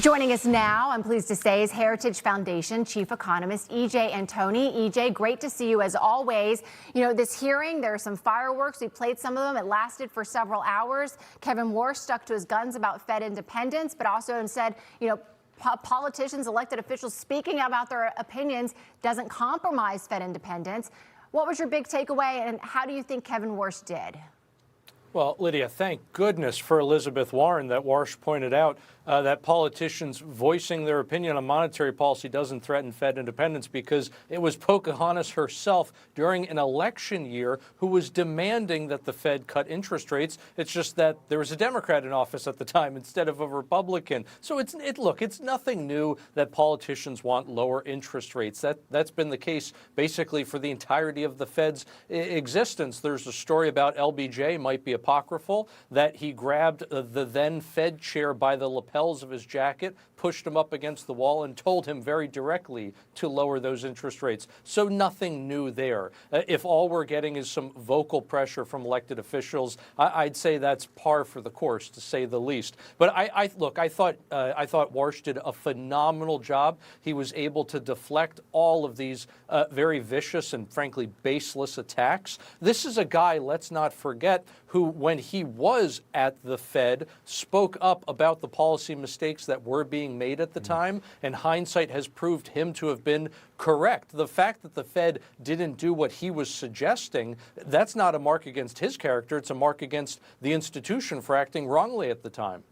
Joining us now, I'm pleased to say, is Heritage Foundation Chief Economist EJ Antoni. EJ, great to see you as always. You know, this hearing, there are some fireworks. We played some of them. It lasted for several hours. Kevin Warsh stuck to his guns about Fed independence, but also said, you know, politicians, elected officials speaking about their opinions doesn't compromise Fed independence. What was your big takeaway, and how do you think Kevin Warsh did? Well, Lydia, thank goodness for Elizabeth Warren that Warsh pointed out that politicians voicing their opinion on monetary policy doesn't threaten Fed independence, because it was Pocahontas herself during an election year who was demanding that the Fed cut interest rates. It's just that there was a Democrat in office at the time instead of a Republican. So it's nothing new that politicians want lower interest rates. That's been the case basically for the entirety of the Fed's existence. There's a story about LBJ, might be apocryphal, that he grabbed the then Fed chair by the lapels of his jacket, pushed him up against the wall, and told him very directly to lower those interest rates. So nothing new there. If all we're getting is some vocal pressure from elected officials, I'd say that's par for the course, to say the least. But I thought Warsh did a phenomenal job. He was able to deflect all of these very vicious and frankly baseless attacks. This is a guy, let's not forget, who, when he was at the Fed, spoke up about the policy mistakes that were being made at the time, and hindsight has proved him to have been correct. The fact that the Fed didn't do what he was suggesting, that's not a mark against his character, it's a mark against the institution for acting wrongly at the time.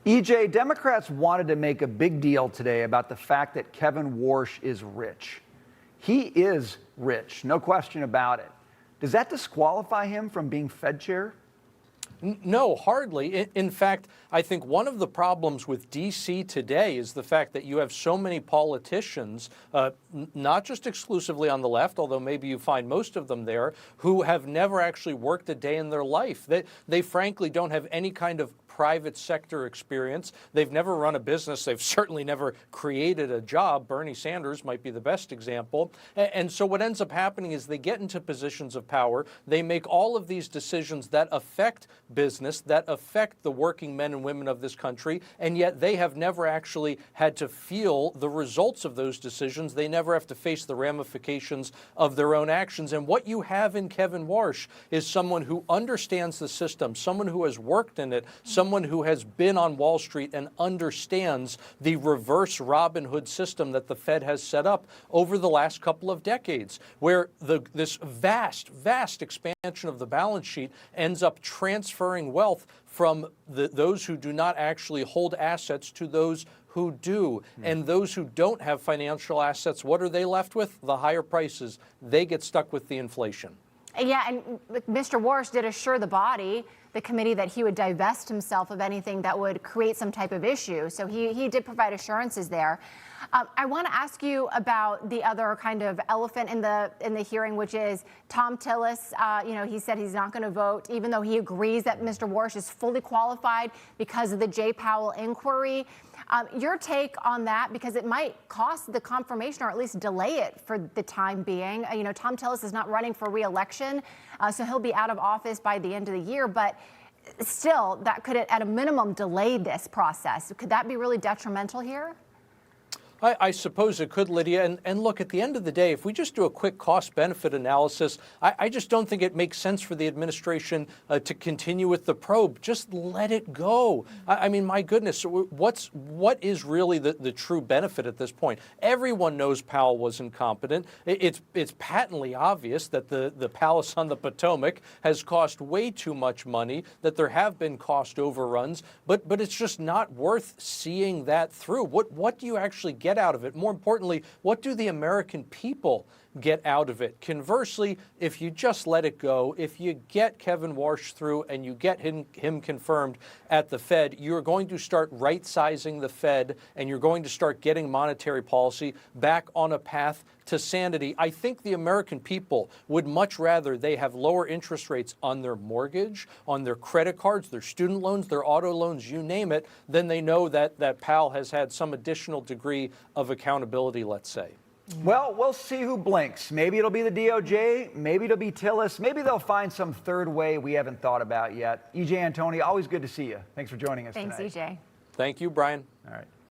EJ, Democrats wanted to make a big deal today about the fact that Kevin Warsh is rich. He is rich, no question about it. Does that disqualify him from being Fed chair? No, hardly. In fact, I think one of the problems with D.C. today is the fact that you have so many politicians, not just exclusively on the left, although maybe you find most of them there, who have never actually worked a day in their life. They frankly don't have any kind of private sector experience. They've never run a business. They've certainly never created a job. Bernie Sanders might be the best example. And so what ends up happening is they get into positions of power. They make all of these decisions that affect business, that affect the working men and women of this country, and yet they have never actually had to feel the results of those decisions. They never have to face the ramifications of their own actions. And what you have in Kevin Warsh is someone who understands the system, someone who has worked in it, someone who has been on Wall Street and understands the reverse Robin Hood system that the Fed has set up over the last couple of decades, where this vast expansion of the balance sheet ends up transferring wealth from those who do not actually hold assets to those who do. And those who don't have financial assets, what are they left with? The higher prices. They get stuck with the inflation. Yeah, and Mr. Warsh did assure the committee, that he would divest himself of anything that would create some type of issue. So he did provide assurances there. I want to ask you about the other kind of elephant in the hearing, which is Tom Tillis. He said he's not going to vote, even though he agrees that Mr. Warsh is fully qualified because of the Jay Powell inquiry. Your take on that, because it might cost the confirmation or at least delay it for the time being. Tom Tillis is not running for re-election, so he'll be out of office by the end of the year. But still, that could, at a minimum, delay this process. Could that be really detrimental here? I suppose it could, Lydia. And look, at the end of the day, if we just do a quick cost-benefit analysis, I just don't think it makes sense for the administration to continue with the probe. Just let it go. I mean, my goodness, what is really the true benefit at this point? Everyone knows Powell was incompetent. It's patently obvious that the palace on the Potomac has cost way too much money, that there have been cost overruns, but it's just not worth seeing that through. What do you actually get out of it? More importantly, what do the American people get out of it? Conversely, if you just let it go, if you get Kevin Warsh through and you get him confirmed at the Fed, you're going to start right-sizing the Fed, and you're going to start getting monetary policy back on a path to sanity. I think the American people would much rather they have lower interest rates on their mortgage, on their credit cards, their student loans, their auto loans, you name it, than they know that Powell has had some additional degree of accountability, let's say. Well, we'll see who blinks. Maybe it'll be the DOJ, maybe it'll be Tillis, maybe they'll find some third way we haven't thought about yet. EJ Antoni, always good to see you. Thanks for joining us tonight. Thanks, EJ. Thank you, Brian. All right.